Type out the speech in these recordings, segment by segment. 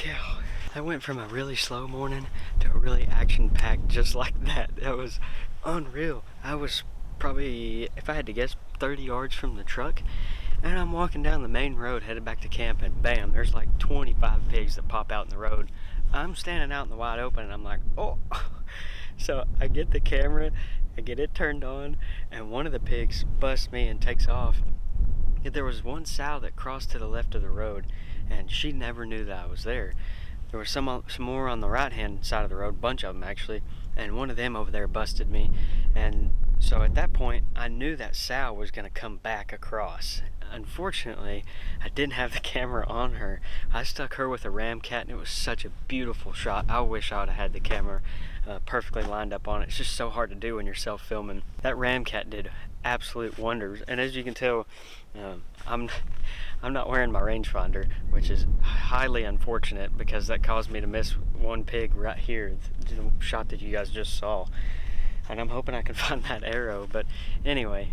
cow. I went from a really slow morning to a really action-packed just like that. That was unreal. I was probably, if I had to guess, 30 yards from the truck, and I'm walking down the main road headed back to camp, and bam, there's like 25 pigs that pop out in the road. I'm standing out in the wide open and I'm like, oh. So I get the camera, I get it turned on, and one of the pigs busts me and takes off. Yet there was one sow that crossed to the left of the road, and she never knew that I was there. There was some more on the right hand side of the road, a bunch of them actually, and one of them over there busted me. And so at that point I knew that sow was going to come back across. Unfortunately, I didn't have the camera on her. I stuck her with a Ramcat, and it was such a beautiful shot. I wish I would have had the camera perfectly lined up on it. It's just so hard to do when you're self-filming. That Ramcat did absolute wonders, and as you can tell, I'm not wearing my rangefinder, which is highly unfortunate because that caused me to miss one pig right here, the shot that you guys just saw. And I'm hoping I can find that arrow. But anyway,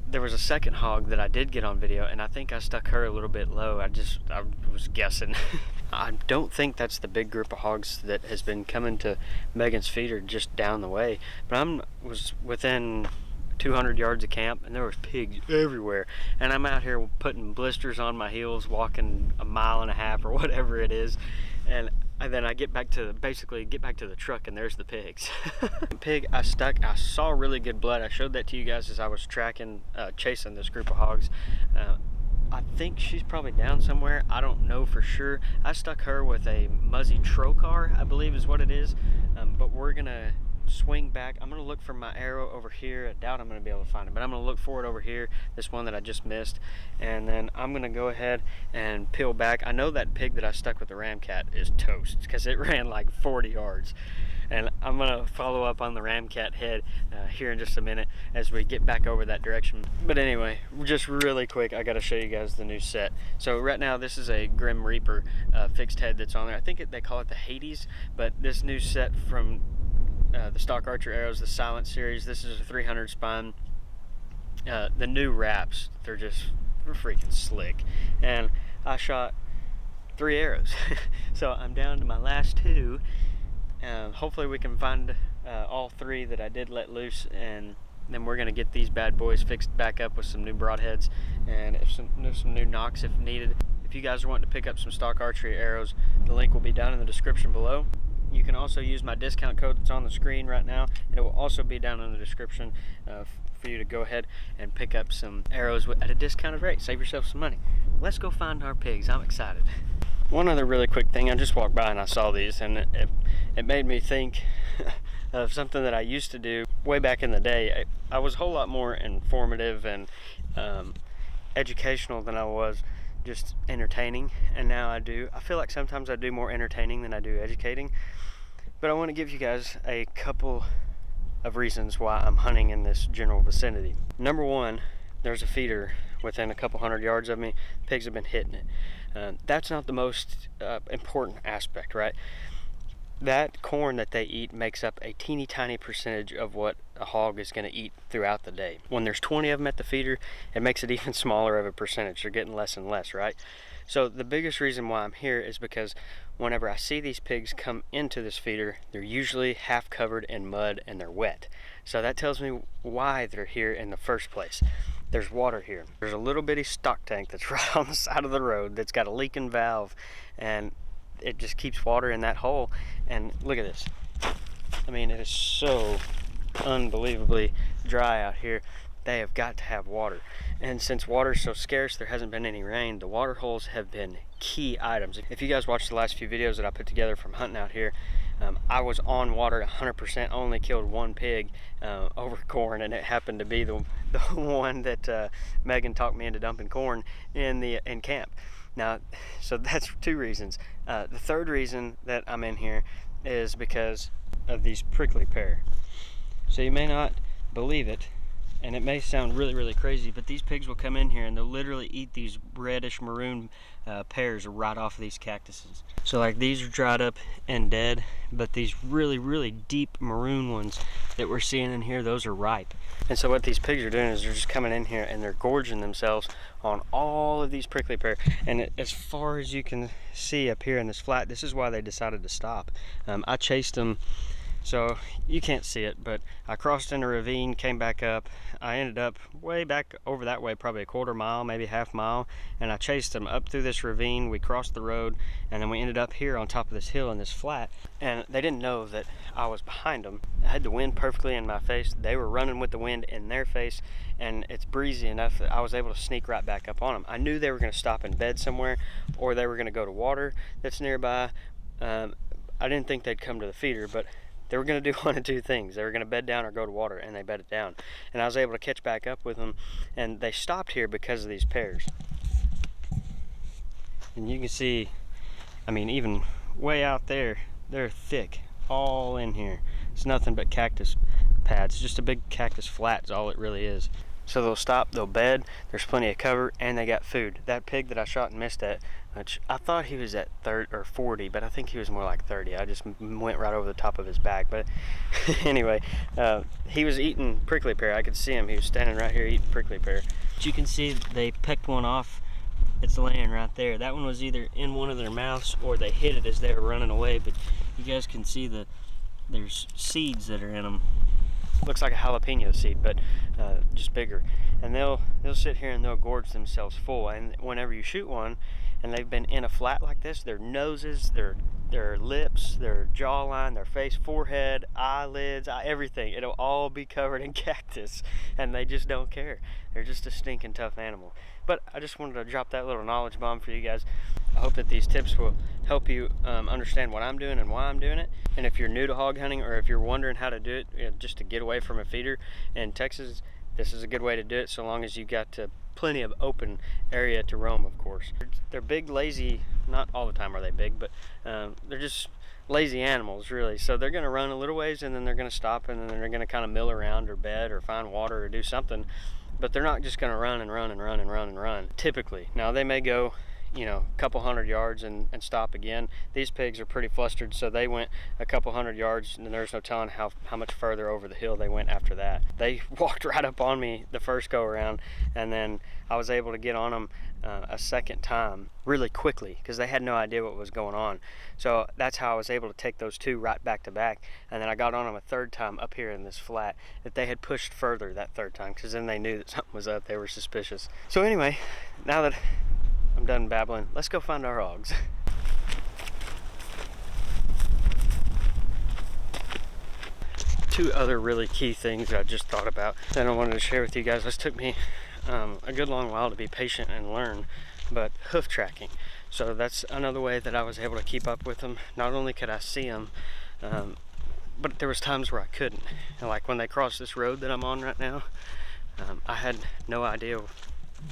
there was a second hog that I did get on video, and I think I stuck her a little bit low. I was guessing. I don't think that's the big group of hogs that has been coming to Megan's feeder just down the way, but I was within 200 yards of camp, and there was pigs everywhere, and I'm out here putting blisters on my heels, walking a mile and a half or whatever it is, and then I basically get back to the truck, and there's the pigs. Pig I stuck, I saw really good blood. I showed that to you guys as I was chasing this group of hogs. I think she's probably down somewhere. I don't know for sure. I stuck her with a Muzzy Trocar, I believe is what it is, but we're gonna swing back. I'm gonna look for my arrow over here. I doubt I'm gonna be able to find it, but I'm gonna look for it over here, this one that I just missed, and then I'm gonna go ahead and peel back. I know that pig that I stuck with the Ramcat is toast because it ran like 40 yards, and I'm gonna follow up on the Ramcat head here in just a minute as we get back over that direction. But anyway, just really quick, I gotta show you guys the new set. So right now this is a Grim Reaper fixed head that's on there. I think they call it the Hades, but this new set from the Stock Archer arrows, the Silent series, this is a 300 spine. The new wraps, they're freaking slick, and I shot 3 arrows. So I'm down to my last 2. Hopefully we can find all 3 that I did let loose, and then we're gonna get these bad boys fixed back up with some new broadheads and some new nocks if needed. If you guys are wanting to pick up some stock archery arrows, the link will be down in the description below. You can also use my discount code that's on the screen right now, and it will also be down in the description for you to go ahead and pick up some arrows at a discounted rate. Save yourself some money. Let's go find our pigs. I'm excited. One other really quick thing, I just walked by and I saw these, and it made me think of something that I used to do way back in the day. I was a whole lot more informative and educational than I was just entertaining, and now I feel like sometimes I do more entertaining than I do educating. But I want to give you guys a couple of reasons why I'm hunting in this general vicinity. Number one, there's a feeder within a couple hundred yards of me. Pigs have been hitting it. That's not the most important aspect, right? That corn that they eat makes up a teeny tiny percentage of what a hog is going to eat throughout the day. When there's 20 of them at the feeder, it makes it even smaller of a percentage. They're getting less and less, right? So the biggest reason why I'm here is because whenever I see these pigs come into this feeder, they're usually half covered in mud and they're wet. So that tells me why they're here in the first place. There's water here. There's a little bitty stock tank that's right on the side of the road that's got a leaking valve, and it just keeps water in that hole. And look at this. I mean, it is so unbelievably dry out here. They have got to have water, and since water is so scarce, there hasn't been any rain. The water holes have been key items. If you guys watched the last few videos that I put together from hunting out here, I was on water 100%. Only killed 1 pig over corn, and it happened to be the one that Megan talked me into dumping corn in camp. Now, so that's 2 reasons. The third reason that I'm in here is because of these prickly pear. So you may not believe it, And it may sound really crazy, but these pigs will come in here and they'll literally eat these reddish maroon pears right off of these cactuses. So like these are dried up and dead, but these really deep maroon ones that we're seeing in here, those are ripe. And so what these pigs are doing is they're just coming in here and they're gorging themselves on all of these prickly pear. And as far as you can see up here in this flat, this is why they decided to stop. I chased them, so you can't see it, but I crossed in a ravine, came back up. I ended up way back over that way, probably a quarter mile, maybe half mile, and I chased them up through this ravine. We crossed the road, and then we ended up here on top of this hill in this flat, and they didn't know that I was behind them. I had the wind perfectly in my face. They were running with the wind in their face, and it's breezy enough that I was able to sneak right back up on them. I knew they were going to stop in bed somewhere, or they were going to go to water that's nearby. I didn't think they'd come to the feeder, but they were going to do one of two things. They were going to bed down or go to water, and they bedded down. And I was able to catch back up with them, and they stopped here because of these pears. And you can see, I mean, even way out there, they're thick, all in here. It's nothing but cactus pads, just a big cactus flat is all it really is. So they'll stop, they'll bed, there's plenty of cover, and they got food. That pig that I shot and missed at, which I thought he was at 30 or 40, but I think he was more like 30. I just went right over the top of his back. But anyway, he was eating prickly pear. I could see him. He was standing right here eating prickly pear. But you can see they pecked one off. It's laying right there. That one was either in one of their mouths or they hit it as they were running away. But you guys can see there's seeds that are in them. Looks like a jalapeno seed, but just bigger. And they'll sit here and they'll gorge themselves full. And whenever you shoot one and they've been in a flat like this, their noses, their lips, their jawline, their face, forehead, eyelids, everything, it'll all be covered in cactus, and they just don't care. They're just a stinking tough animal. But I just wanted to drop that little knowledge bomb for you guys. I hope that these tips will help you understand what I'm doing and why I'm doing it. And if you're new to hog hunting, or if you're wondering how to do it, just to get away from a feeder in Texas, this is a good way to do it, so long as you got plenty of open area to roam, of course. They're big, lazy, not all the time are they big, but they're just lazy animals, really. So they're going to run a little ways, and then they're going to stop, and then they're going to kind of mill around or bed or find water or do something. But they're not just going to run and run and run and run and run, typically. Now, they may go, you know, a couple hundred yards and stop again. These pigs are pretty flustered, so they went a couple hundred yards, and there's no telling how much further over the hill they went after that. They walked right up on me the first go around, and then I was able to get on them a second time really quickly because they had no idea what was going on. So that's how I was able to take those two right back to back, and then I got on them a third time up here in this flat that they had pushed further that third time, because then they knew that something was up. They were suspicious. So anyway, now that I'm done babbling, let's go find our hogs. Two other really key things that I just thought about that I wanted to share with you guys. This took me a good long while to be patient and learn, but hoof tracking. So that's another way that I was able to keep up with them. Not only could I see them, but there was times where I couldn't. And like when they crossed this road that I'm on right now, I had no idea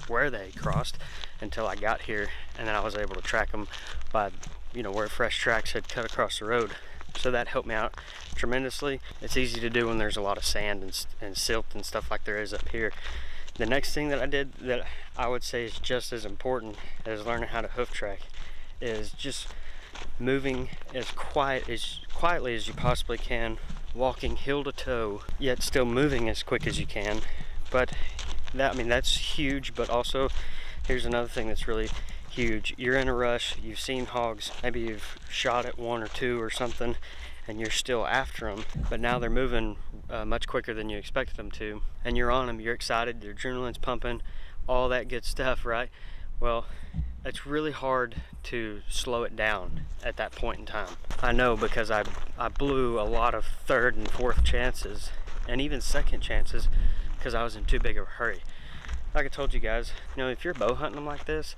where they crossed until I got here, and then I was able to track them by, you know, where fresh tracks had cut across the road. So that helped me out tremendously. It's easy to do when there's a lot of sand and silt and stuff like there is up here. The next thing that I did that I would say is just as important as learning how to hoof track is just moving as quietly as you possibly can, walking heel to toe, yet still moving as quick as you can. But that, I mean, that's huge. But also, here's another thing that's really huge. You're in a rush, you've seen hogs, maybe you've shot at one or two or something, and you're still after them, but now they're moving much quicker than you expected them to, and you're on them, you're excited, your adrenaline's pumping, all that good stuff, right? Well, it's really hard to slow it down at that point in time. I know, because I blew a lot of third and fourth chances, and even second chances, because I was in too big of a hurry. Like I told you guys, you know, if you're bow hunting them like this,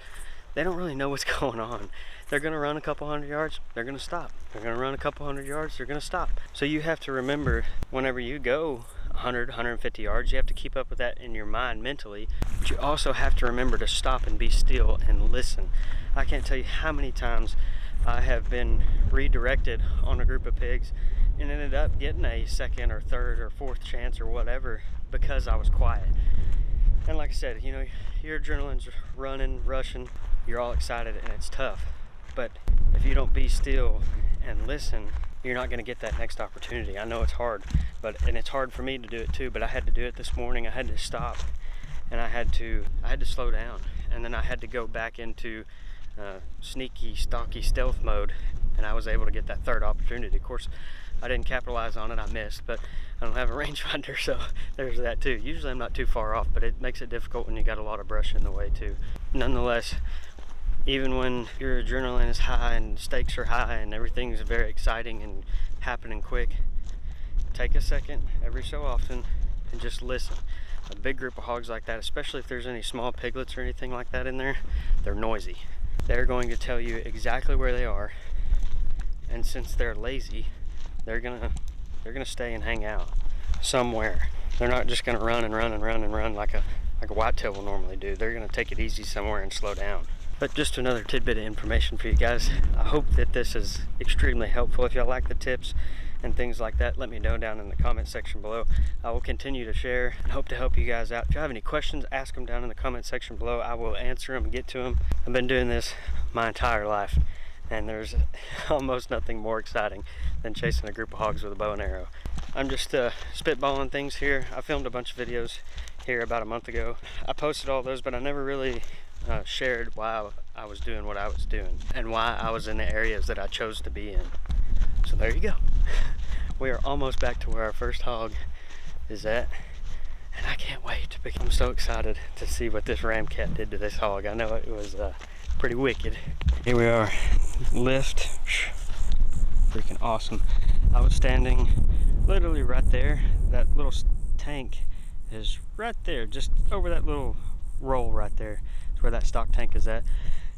they don't really know what's going on. They're going to run a couple hundred yards, they're going to stop. They're going to run a couple hundred yards, they're going to stop. So you have to remember, whenever you go 100, 150 yards, you have to keep up with that in your mind mentally. But you also have to remember to stop and be still and listen. I can't tell you how many times I have been redirected on a group of pigs and ended up getting a second or third or fourth chance or whatever because I was quiet. And like I said, you know, your adrenaline's running, rushing, you're all excited, and it's tough. But if you don't be still and listen, you're not going to get that next opportunity. I know it's hard, and it's hard for me to do it too, but I had to do it this morning. I had to stop, and I had to slow down, and then I had to go back into sneaky, stalky stealth mode, and I was able to get that third opportunity. Of course, I didn't capitalize on it, I missed, but I don't have a rangefinder, so there's that too. Usually I'm not too far off, but it makes it difficult when you got a lot of brush in the way too. Nonetheless, even when your adrenaline is high and stakes are high and everything's very exciting and happening quick, take a second every so often and just listen. A big group of hogs like that, especially if there's any small piglets or anything like that in there, they're noisy. They're going to tell you exactly where they are, and since they're lazy, they're gonna stay and hang out somewhere. They're not just gonna run and run and run and run like a whitetail will normally do. They're gonna take it easy somewhere and slow down. But just another tidbit of information for you guys. I hope that this is extremely helpful. If y'all like the tips and things like that, let me know down in the comment section below. I will continue to share and hope to help you guys out. If you have any questions, ask them down in the comment section below. I will answer them and get to them. I've been doing this my entire life, and there's almost nothing more exciting than chasing a group of hogs with a bow and arrow. I'm just spitballing things here. I filmed a bunch of videos here about a month ago. I posted all those, but I never really shared why I was doing what I was doing and why I was in the areas that I chose to be in. So there you go. We are almost back to where our first hog is at, and I can't wait. I'm so excited to see what this Ramcat did to this hog. I know it was pretty wicked. Here we are, lift, freaking awesome. I was standing literally right there. That little tank is right there, just over that little roll right there. It's where that stock tank is at.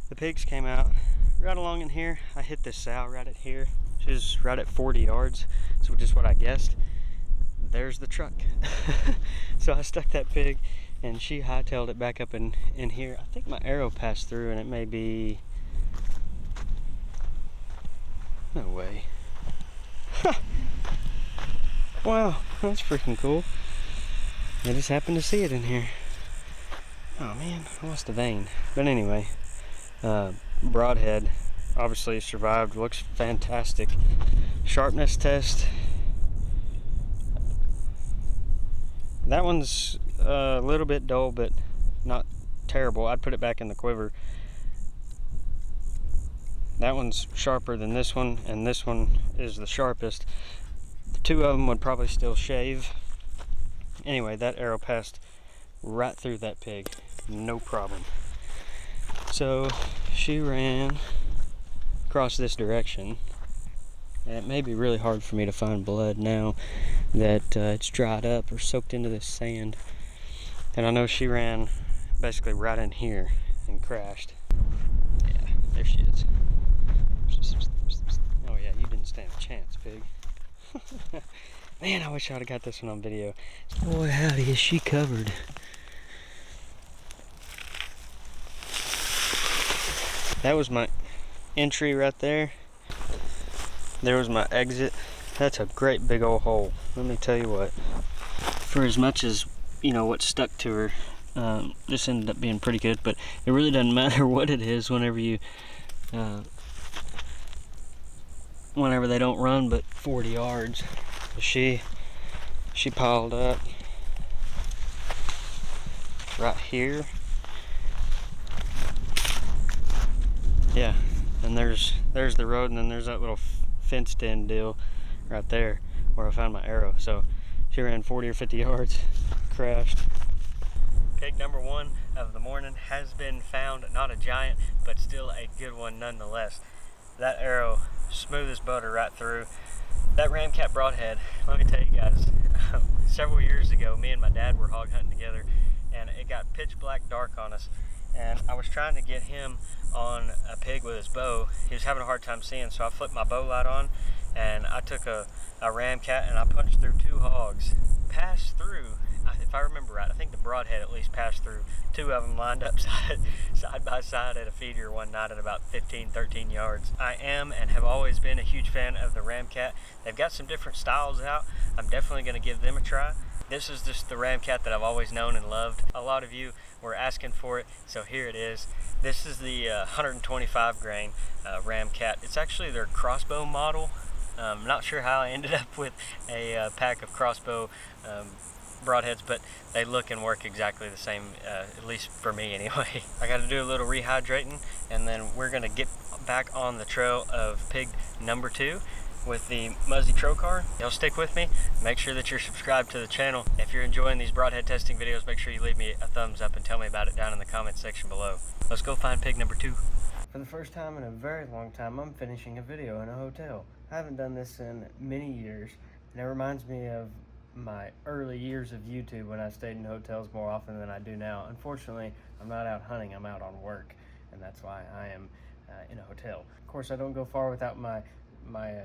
The pigs came out right along in here. I hit this sow right at here. She was right at 40 yards, so just what I guessed. There's the truck. So I stuck that pig, and she hightailed it back up in here. I think my arrow passed through, and it may be... No way. Wow, that's freaking cool. I just happened to see it in here. Oh man, I lost the vein. But anyway, Broadhead obviously survived, looks fantastic. Sharpness test. That one's a little bit dull, but not terrible. I'd put it back in the quiver. That one's sharper than this one, and this one is the sharpest. The two of them would probably still shave. Anyway, that arrow passed right through that pig, no problem. So she ran across this direction, and it may be really hard for me to find blood now that it's dried up or soaked into this sand. And I know she ran basically right in here and crashed. Yeah, there she is. Oh yeah, you didn't stand a chance, pig. Man, I wish I would have got this one on video. Boy, howdy, is she covered. That was my entry right there. There was my exit. That's a great big old hole. Let me tell you what. For as much as, you know, what stuck to her, this ended up being pretty good, but it really doesn't matter what it is whenever you, whenever they don't run but 40 yards. She piled up right here. Yeah, and there's the road, and then there's that little fenced in deal right there where I found my arrow. So she ran 40 or 50 yards, crashed. Pig number one of the morning has been found. Not a giant, but still a good one nonetheless. That arrow, smooth as butter right through. That Ramcat Broadhead, let me tell you guys, several years ago, me and my dad were hog hunting together, and it got pitch black dark on us, and I was trying to get him on a pig with his bow. He was having a hard time seeing, so I flipped my bow light on, and I took a Ramcat and I punched through two hogs. Passed through, if I remember right, I think the Broadhead at least passed through two of them lined up side by side at a feeder one night at about 13 yards. I am and have always been a huge fan of the Ramcat. They've got some different styles out. I'm definitely going to give them a try. This is just the Ramcat that I've always known and loved. A lot of you were asking for it, so here it is. This is the 125 grain Ramcat. It's actually their crossbow model. I'm not sure how I ended up with a pack of crossbow broadheads, but they look and work exactly the same, at least for me anyway. I got to do a little rehydrating, and then we're going to get back on the trail of pig number 2 with the Muzzy Trocar. Y'all stick with me. Make sure that you're subscribed to the channel. If you're enjoying these broadhead testing videos, make sure you leave me a thumbs up and tell me about it down in the comments section below. Let's go find pig number 2. For the first time in a very long time, I'm finishing a video in a hotel. I haven't done this in many years, and it reminds me of my early years of YouTube when I stayed in hotels more often than I do now. Unfortunately, I'm not out hunting, I'm out on work, and that's why I am in a hotel. Of course, I don't go far without my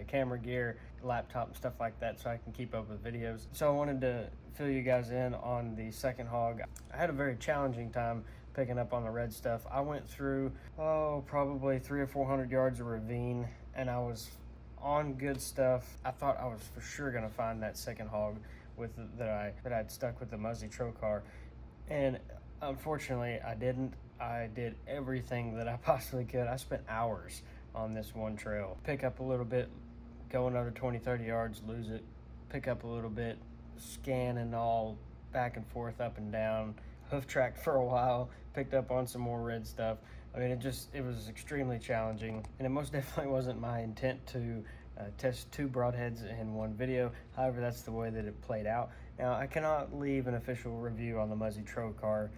camera gear, laptop, and stuff like that, so I can keep up with videos. So I wanted to fill you guys in on the second hog. I had a very challenging time picking up on the red stuff. I went through, probably 300 or 400 yards of ravine, and I was on good stuff. I thought I was for sure gonna find that second hog that I'd stuck with the Muzzy Trocar, and unfortunately I didn't. I did everything that I possibly could. I spent hours on this one trail. Pick up a little bit, go another 20-30 yards, lose it, pick up a little bit, scan and all, back and forth, up and down, hoof tracked for a while, picked up on some more red stuff. I mean, it was extremely challenging, and it most definitely wasn't my intent to test 2 broadheads in one video. However, that's the way that it played out. Now, I cannot leave an official review on the Muzzy Trocar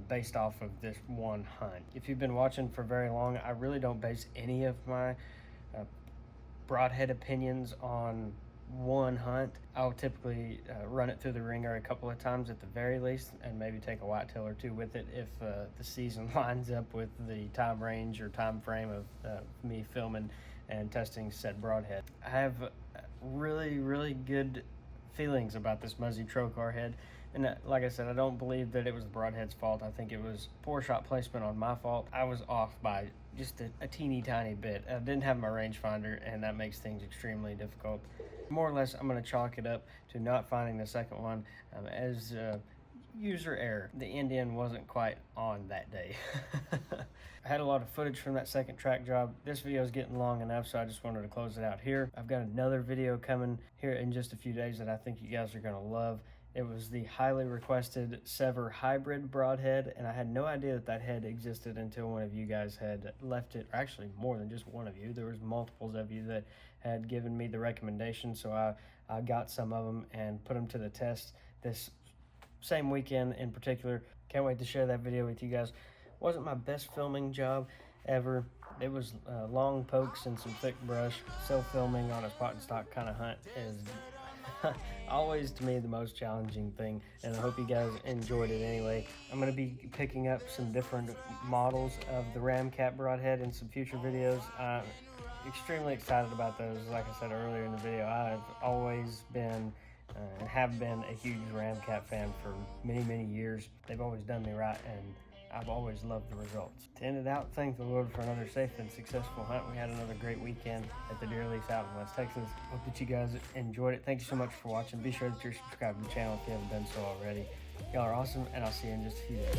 based off of this one hunt. If you've been watching for very long, I really don't base any of my broadhead opinions on one hunt. I'll typically run it through the ringer a couple of times at the very least, and maybe take a whitetail or 2 with it if the season lines up with the time range or time frame of me filming and testing said broadhead. I have really good feelings about this Muzzy Trocar head, and like I said, I don't believe that it was the broadhead's fault. I think it was poor shot placement on my fault. I was off by just a teeny tiny bit. I didn't have my rangefinder, and that makes things extremely difficult. More or less, I'm going to chalk it up to not finding the second one as user error. The Indian wasn't quite on that day. I had a lot of footage from that second track job. This video is getting long enough, so I just wanted to close it out here. I've got another video coming here in just a few days that I think you guys are going to love. It was the highly requested Sever hybrid broadhead, and I had no idea that head existed until one of you guys had left it, or actually more than just one of you. There was multiples of you that had given me the recommendation, so I got some of them and put them to the test this same weekend in particular. Can't wait to share that video with you guys. Wasn't my best filming job ever. It was long pokes and some thick brush. Self-filming on a spot and stock kind of hunt is always, to me, the most challenging thing, and I hope you guys enjoyed it anyway. I'm going to be picking up some different models of the Ramcat broadhead in some future videos. I'm extremely excited about those. Like I said earlier in the video, I've always been and have been a huge Ramcat fan for many years. They've always done me right, and I've always loved the results. To end it out, thank the Lord for another safe and successful hunt. We had another great weekend at the deer lease out in West Texas. Hope that you guys enjoyed it. Thank you so much for watching. Be sure that you're subscribed to the channel if you haven't done so already. Y'all are awesome, and I'll see you in just a few days.